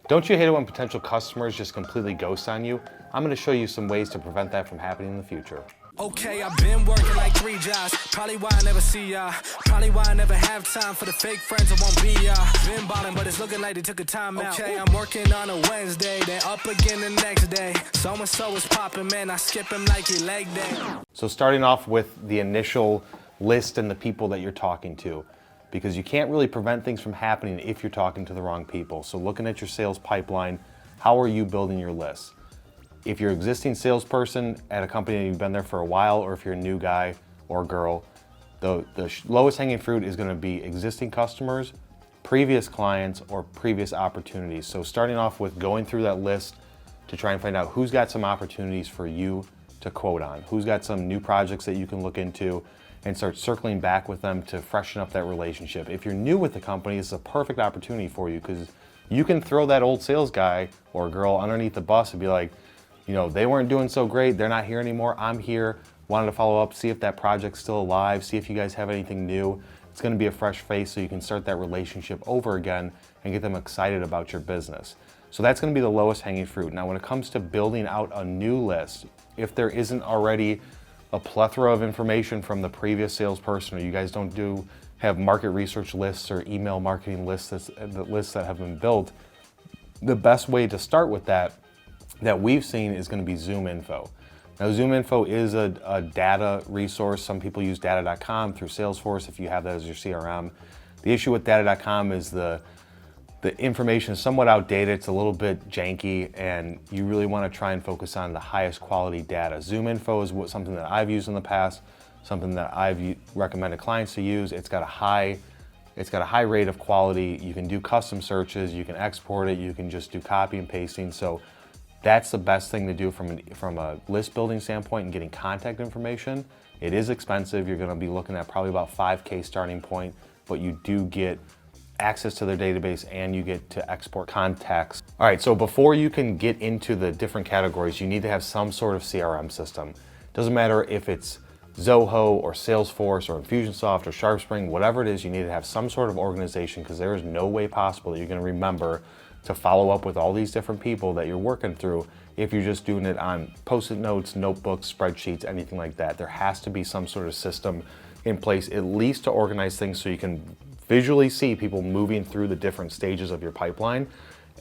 Don't you hate it when potential customers just completely ghost on you? I'm going to show you some ways to prevent that from happening in the future. Okay, I've been working like 3 jobs. Probably why I never see ya. Probably why I never have time for the fake friends that won't be ya. Been ballin', but it's looking like they took a time out. Okay, I'm working on a Wednesday, then up again the next day. So-and-so is popping, man, I skip him like he leg day. So starting off with the initial list and the people that you're talking to, because you can't really prevent things from happening if you're talking to the wrong people. So looking at your sales pipeline, how are you building your list? If you're an existing salesperson at a company and you've been there for a while, or if you're a new guy or girl, the lowest hanging fruit is going to be existing customers, previous clients, or previous opportunities. So starting off with going through that list to try and find out who's got some opportunities for you to quote on, who's got some new projects that you can look into, and start circling back with them to freshen up that relationship. If you're new with the company, it's a perfect opportunity for you, because you can throw that old sales guy or girl underneath the bus and be like, you know, they weren't doing so great, they're not here anymore, I'm here, wanted to follow up, see if that project's still alive, see if you guys have anything new. It's gonna be a fresh face so you can start that relationship over again and get them excited about your business. So that's gonna be the lowest hanging fruit. Now when it comes to building out a new list, if there isn't already a plethora of information from the previous salesperson, or you guys don't have market research lists or email marketing lists, lists that have been built, the best way to start with that we've seen is going to be Zoom Info. Now Zoom Info is a data resource. Some people use data.com through Salesforce if you have that as your CRM. The issue with data.com is the information is somewhat outdated, it's a little bit janky, and you really want to try and focus on the highest quality data. Zoom Info is something that I've used in the past, something that I've recommended clients to use. It's got a high rate of quality. You can do custom searches, you can export it, you can just do copy and pasting. So that's the best thing to do from a list building standpoint and getting contact information. It is expensive. You're going to be looking at probably about $5,000 starting point, but you do get access to their database and you get to export contacts. All right, so before you can get into the different categories, you need to have some sort of CRM system. Doesn't matter if it's Zoho or Salesforce or Infusionsoft or SharpSpring, whatever it is, you need to have some sort of organization, because there is no way possible that you're going to remember to follow up with all these different people that you're working through if you're just doing it on Post-it notes, notebooks, spreadsheets, anything like that. There has to be some sort of system in place, at least to organize things so you can visually see people moving through the different stages of your pipeline,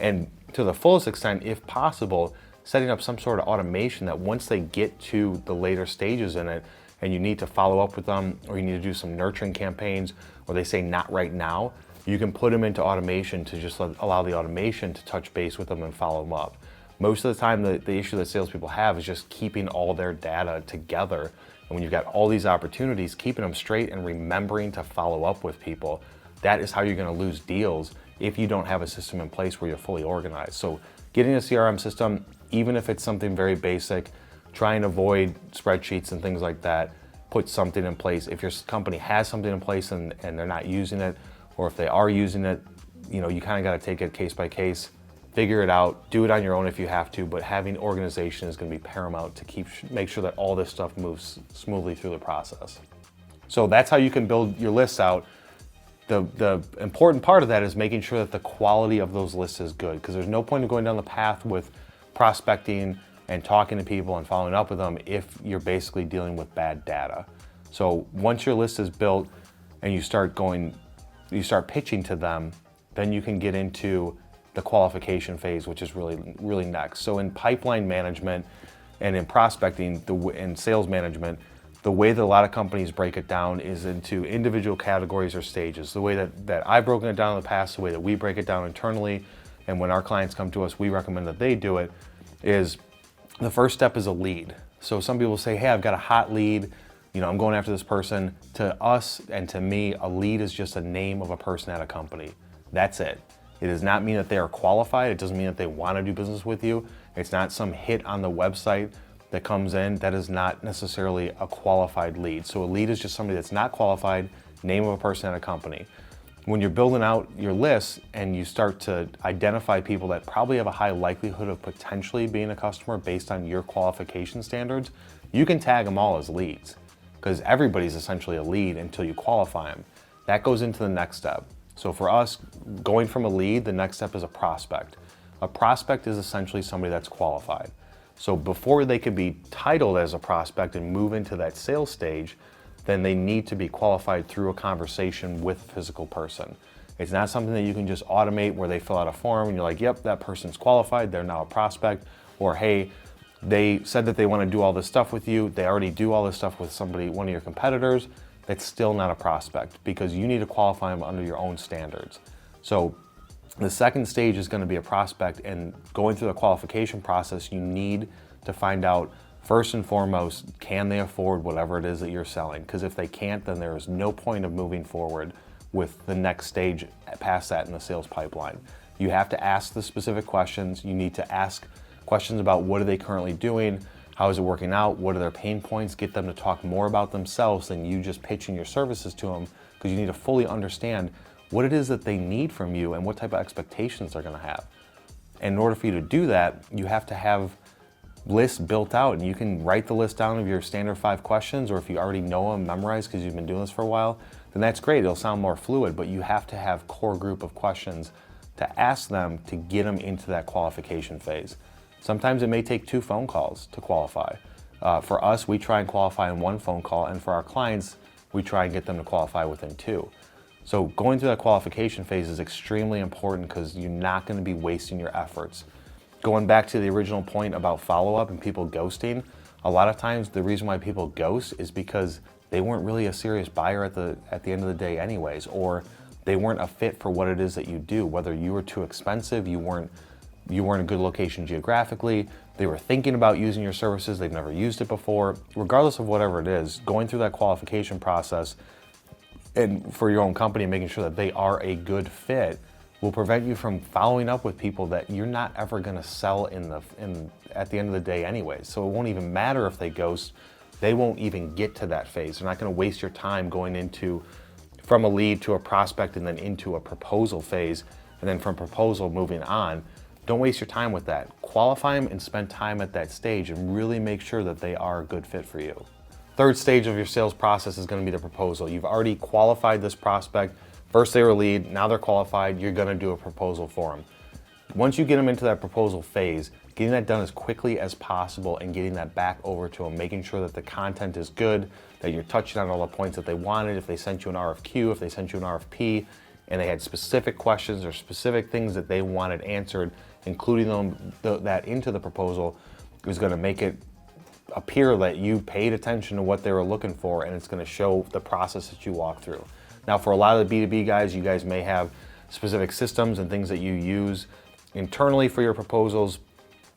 and to the fullest extent, if possible, setting up some sort of automation that once they get to the later stages in it and you need to follow up with them, or you need to do some nurturing campaigns, or they say not right now, you can put them into automation to just allow the automation to touch base with them and follow them up. Most of the time, the issue that salespeople have is just keeping all their data together. And when you've got all these opportunities, keeping them straight and remembering to follow up with people, that is how you're going to lose deals if you don't have a system in place where you're fully organized. So getting a CRM system, even if it's something very basic, try and avoid spreadsheets and things like that. Put something in place. If your company has something in place and they're not using it, or if they are using it, you know, you kind of got to take it case by case, figure it out, do it on your own if you have to, but having organization is going to be paramount to make sure that all this stuff moves smoothly through the process. So that's how you can build your lists out. The important part of that is making sure that the quality of those lists is good, because there's no point in going down the path with prospecting and talking to people and following up with them if you're basically dealing with bad data. So once your list is built and you start pitching to them, then you can get into the qualification phase, which is really next. So in pipeline management and in prospecting and sales management, the way that a lot of companies break it down is into individual categories or stages. The way that I've broken it down in the past, the way that we break it down internally, and when our clients come to us, we recommend that they do it, is the first step is a lead. So some people say, hey, I've got a hot lead, you know, I'm going after this person. To us and to me, a lead is just a name of a person at a company. That's it. It does not mean that they are qualified. It doesn't mean that they want to do business with you. It's not some hit on the website that comes in. That is not necessarily a qualified lead. So a lead is just somebody that's not qualified, name of a person at a company. When you're building out your list and you start to identify people that probably have a high likelihood of potentially being a customer based on your qualification standards, you can tag them all as leads, because everybody's essentially a lead until you qualify them. That goes into the next step. So for us, going from a lead, the next step is a prospect. A prospect is essentially somebody that's qualified. So before they could be titled as a prospect and move into that sales stage, then they need to be qualified through a conversation with a physical person. It's not something that you can just automate where they fill out a form and you're like, yep, that person's qualified, they're now a prospect. Or hey, they said that they want to do all this stuff with you, they already do all this stuff with one of your competitors. That's still not a prospect because you need to qualify them under your own standards. So the second stage is going to be a prospect, and going through the qualification process, you need to find out first and foremost, can they afford whatever it is that you're selling? Because if they can't, then there is no point of moving forward with the next stage past that in the sales pipeline. You have to ask the specific questions. You need to ask questions about what are they currently doing? How is it working out? What are their pain points? Get them to talk more about themselves than you just pitching your services to them, because you need to fully understand what it is that they need from you and what type of expectations they're gonna have. And in order for you to do that, you have to have lists built out, and you can write the list down of your standard 5 questions, or if you already know them memorized because you've been doing this for a while, then that's great, it'll sound more fluid, but you have to have core group of questions to ask them to get them into that qualification phase. Sometimes it may take 2 phone calls to qualify. For us, we try and qualify in 1 phone call, and for our clients, we try and get them to qualify within 2. So going through that qualification phase is extremely important because you're not going to be wasting your efforts. Going back to the original point about follow-up and people ghosting, a lot of times the reason why people ghost is because they weren't really a serious buyer at the end of the day anyways, or they weren't a fit for what it is that you do. Whether you were too expensive, you weren't a good location geographically, they were thinking about using your services, they've never used it before. Regardless of whatever it is, going through that qualification process and for your own company, making sure that they are a good fit will prevent you from following up with people that you're not ever going to sell at the end of the day anyways. So it won't even matter if they ghost, they won't even get to that phase. They're not going to waste your time going from a lead to a prospect and then into a proposal phase, and then from proposal moving on. Don't waste your time with that. Qualify them and spend time at that stage and really make sure that they are a good fit for you. Third stage of your sales process is going to be the proposal. You've already qualified this prospect. First they were a lead, now they're qualified, you're going to do a proposal for them. Once you get them into that proposal phase, getting that done as quickly as possible and getting that back over to them, making sure that the content is good, that you're touching on all the points that they wanted. If they sent you an RFQ, if they sent you an RFP, and they had specific questions or specific things that they wanted answered, including that into the proposal, is going to make it appear that you paid attention to what they were looking for, and it's going to show the process that you walk through. Now, for a lot of the B2B guys, you guys may have specific systems and things that you use internally for your proposals.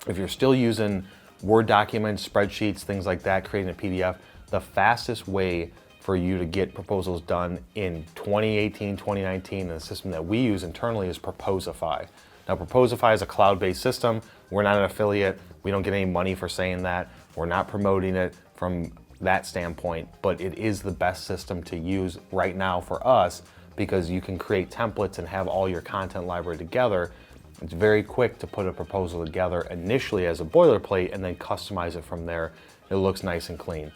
If you're still using Word documents, spreadsheets, things like that, creating a PDF, the fastest way for you to get proposals done in 2018, 2019, and the system that we use internally is Proposify. Now, Proposify is a cloud-based system. We're not an affiliate. We don't get any money for saying that. We're not promoting it from that standpoint, but it is the best system to use right now for us because you can create templates and have all your content library together. It's very quick to put a proposal together initially as a boilerplate and then customize it from there. It looks nice and clean.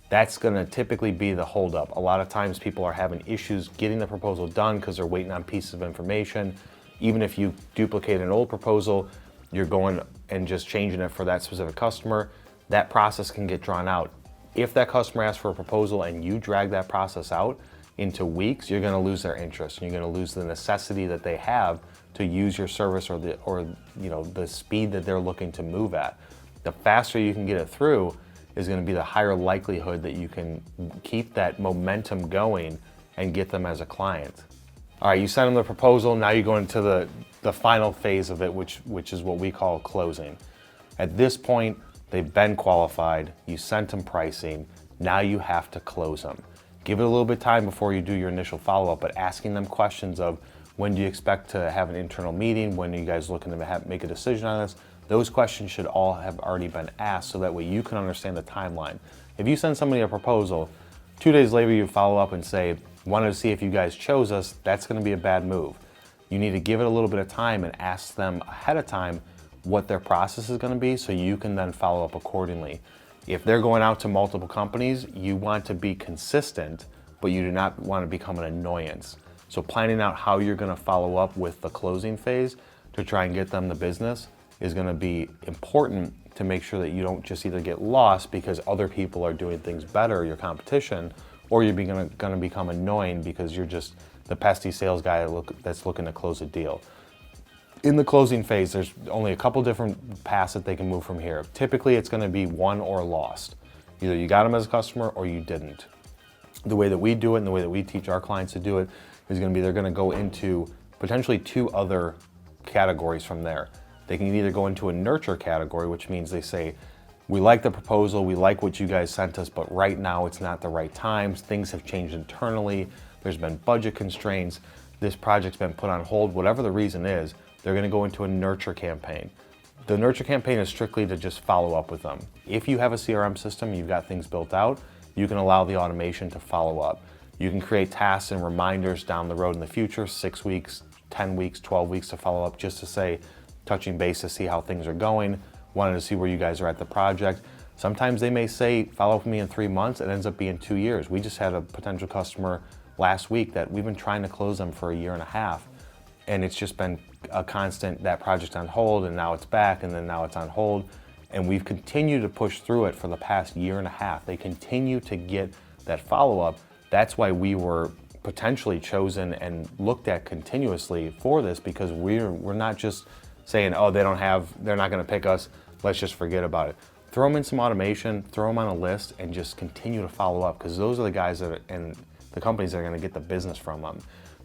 That's gonna typically be the holdup. A lot of times people are having issues getting the proposal done because they're waiting on pieces of information. Even if you duplicate an old proposal, you're going and just changing it for that specific customer, that process can get drawn out. If that customer asks for a proposal and you drag that process out into weeks, you're gonna lose their interest and you're gonna lose the necessity that they have to use your service or the speed that they're looking to move at. The faster you can get it through is gonna be the higher likelihood that you can keep that momentum going and get them as a client. All right, you send them the proposal, now you go into the final phase of it, which is what we call closing. At this point, they've been qualified, you sent them pricing, now you have to close them. Give it a little bit of time before you do your initial follow-up, but asking them questions of when do you expect to have an internal meeting, when are you guys looking to make a decision on this? Those questions should all have already been asked so that way you can understand the timeline. If you send somebody a proposal, 2 days later you follow up and say, wanted to see if you guys chose us, that's gonna be a bad move. You need to give it a little bit of time and ask them ahead of time what their process is gonna be so you can then follow up accordingly. If they're going out to multiple companies, you want to be consistent, but you do not want to become an annoyance. So planning out how you're gonna follow up with the closing phase to try and get them the business is going to be important to make sure that you don't just either get lost because other people are doing things better, your competition, or you're going to become annoying because you're just the pesky sales guy that's looking to close a deal. In the closing phase, there's only a couple different paths that they can move from here. Typically, it's going to be won or lost. Either you got them as a customer or you didn't. The way that we do it and the way that we teach our clients to do it is going to be they're going to go into potentially 2 other categories from there. They can either go into a nurture category, which means they say, we like the proposal, we like what you guys sent us, but right now it's not the right times. Things have changed internally. There's been budget constraints. This project's been put on hold. Whatever the reason is, they're going to go into a nurture campaign. The nurture campaign is strictly to just follow up with them. If you have a CRM system, you've got things built out, you can allow the automation to follow up. You can create tasks and reminders down the road in the future, 6 weeks, 10 weeks, 12 weeks to follow up, just to say, touching base to see how things are going, wanted to see where you guys are at the project. Sometimes they may say, follow up with me in 3 months, it ends up being 2 years. We just had a potential customer last week that we've been trying to close them for 1.5 years, and it's just been a constant, that project's on hold, and now it's back, and then now it's on hold. And we've continued to push through it for the past 1.5 years. They continue to get that follow-up. That's why we were potentially chosen and looked at continuously for this, because we're not just saying, oh, they're not gonna pick us, let's just forget about it. Throw them in some automation, throw them on a list, and just continue to follow up, because those are the guys and the companies that are gonna get the business from them.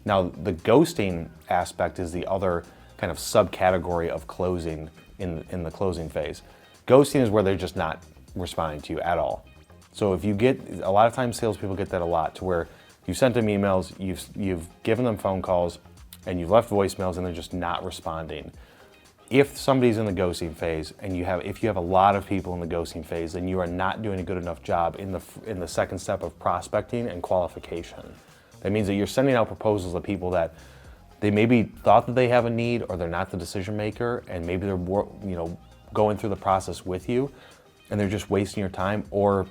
Now, the ghosting aspect is the other kind of subcategory of closing in the closing phase. Ghosting is where they're just not responding to you at all. So if you get, a lot of times salespeople get that a lot, to where you sent them emails, you've given them phone calls, and you've left voicemails, and they're just not responding. If somebody's in the ghosting phase, and if you have a lot of people in the ghosting phase, then you are not doing a good enough job in the second step of prospecting and qualification. That means that you're sending out proposals to people that they maybe thought that they have a need, or they're not the decision maker, and maybe they're going through the process with you, and they're just wasting your time, or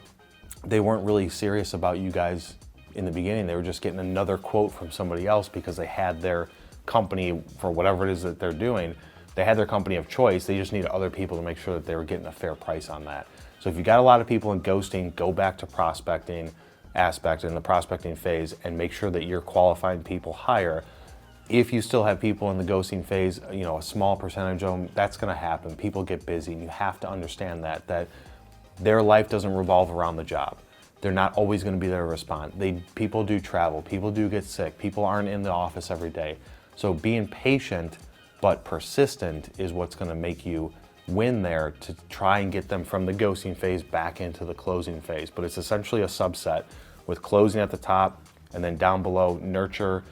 they weren't really serious about you guys in the beginning. They were just getting another quote from somebody else because they had their company, for whatever it is that they're doing, they had their company of choice. They just needed other people to make sure that they were getting a fair price on that. So if you got a lot of people in ghosting, go back to prospecting aspect in the prospecting phase and make sure that you're qualifying people higher. If you still have people in the ghosting phase, a small percentage of them, that's gonna happen. People get busy, and you have to understand that their life doesn't revolve around the job. They're not always gonna be there to respond. People do travel, people do get sick, people aren't in the office every day. So being patient but persistent is what's gonna make you win there, to try and get them from the ghosting phase back into the closing phase. But it's essentially a subset, with closing at the top, and then down below, nurture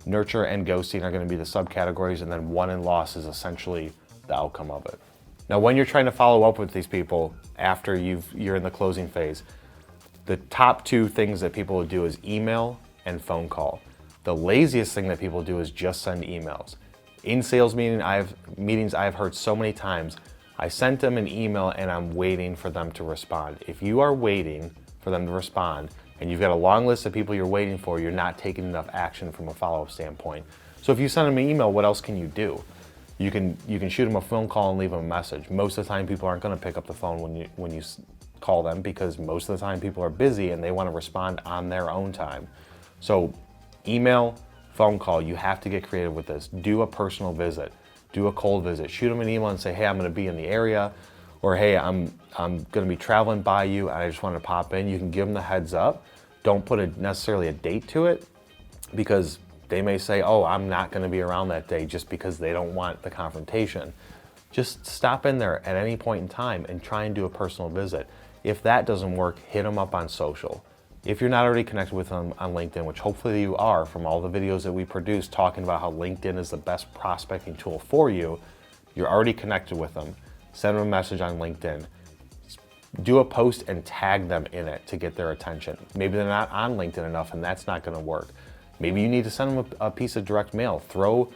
and ghosting are gonna be the subcategories, and then won and lost is essentially the outcome of it. Now, when you're trying to follow up with these people after you're in the closing phase, the top 2 things that people will do is email and phone call. The laziest thing that people do is just send emails. In sales meetings I've heard so many times, I sent them an email and I'm waiting for them to respond. If you are waiting for them to respond, and you've got a long list of people you're waiting for, you're not taking enough action from a follow-up standpoint. So if you send them an email, what else can you do? You can shoot them a phone call and leave them a message. Most of the time, people aren't gonna pick up the phone when you call them, because most of the time people are busy and they wanna respond on their own time. So email, phone call, you have to get creative with this. Do a personal visit, do a cold visit. Shoot them an email and say, hey, I'm gonna be in the area, or hey, I'm gonna be traveling by you and I just wanted to pop in. You can give them the heads up. Don't put necessarily a date to it, because they may say, oh, I'm not gonna be around that day, just because they don't want the confrontation. Just stop in there at any point in time and try and do a personal visit. If that doesn't work, hit them up on social. If you're not already connected with them on LinkedIn, which hopefully you are from all the videos that we produce talking about how LinkedIn is the best prospecting tool for you, you're already connected with them. Send them a message on LinkedIn. Do a post and tag them in it to get their attention. Maybe they're not on LinkedIn enough, and that's not gonna work. Maybe you need to send them a piece of direct mail. Throw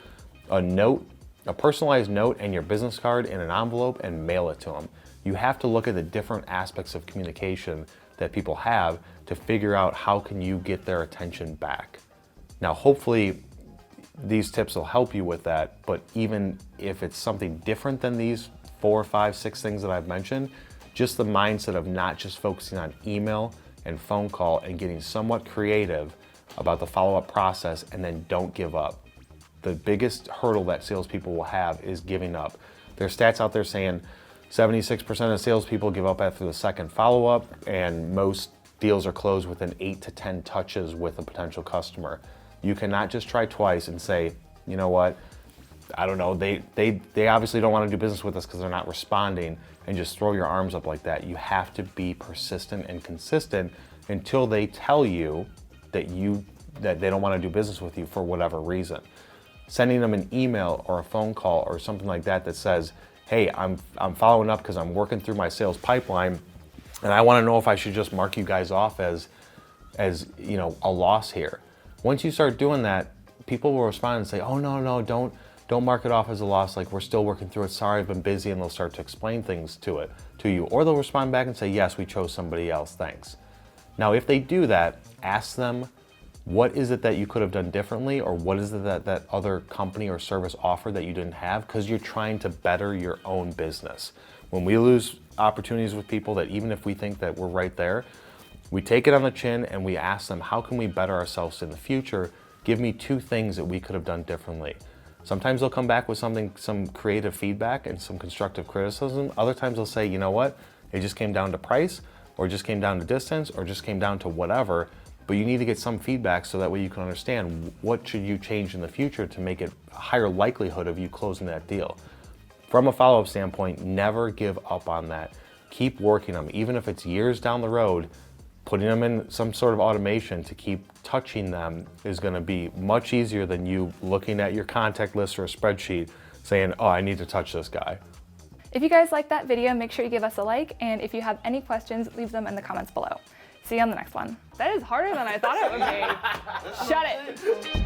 a note, a personalized note, and your business card in an envelope and mail it to them. You have to look at the different aspects of communication that people have to figure out how can you get their attention back. Now, hopefully these tips will help you with that, but even if it's something different than these 4, 5, 6 things that I've mentioned, just the mindset of not just focusing on email and phone call and getting somewhat creative about the follow-up process, and then don't give up. The biggest hurdle that salespeople will have is giving up. There are stats out there saying 76% of salespeople give up after the second follow-up, and most deals are closed within 8 to 10 touches with a potential customer. You cannot just try twice and say, you know what, I don't know, they obviously don't want to do business with us because they're not responding, and just throw your arms up like that. You have to be persistent and consistent until they tell you that they don't want to do business with you for whatever reason. Sending them an email or a phone call or something like that that says, hey, I'm following up because I'm working through my sales pipeline, and I want to know if I should just mark you guys off as you know, a loss here. Once you start doing that, people will respond and say, oh, no, don't mark it off as a loss, like we're still working through it, sorry, I've been busy, and they'll start to explain things to you. Or they'll respond back and say, yes, we chose somebody else, thanks. Now, if they do that, ask them, what is it that you could have done differently, or what is it that other company or service offered that you didn't have, because you're trying to better your own business. When we lose opportunities with people, that even if we think that we're right there, we take it on the chin and we ask them, how can we better ourselves in the future? Give me 2 things that we could have done differently. Sometimes they'll come back with some creative feedback and some constructive criticism. Other times they'll say, you know what, it just came down to price, or just came down to distance, or just came down to whatever, but you need to get some feedback so that way you can understand what should you change in the future to make it a higher likelihood of you closing that deal. From a follow-up standpoint, never give up on that. Keep working them, even if it's years down the road. Putting them in some sort of automation to keep touching them is going to be much easier than you looking at your contact list or a spreadsheet saying, oh, I need to touch this guy. If you guys liked that video, make sure you give us a like, and if you have any questions, leave them in the comments below. See you on the next one. That is harder than I thought it would be. Shut it.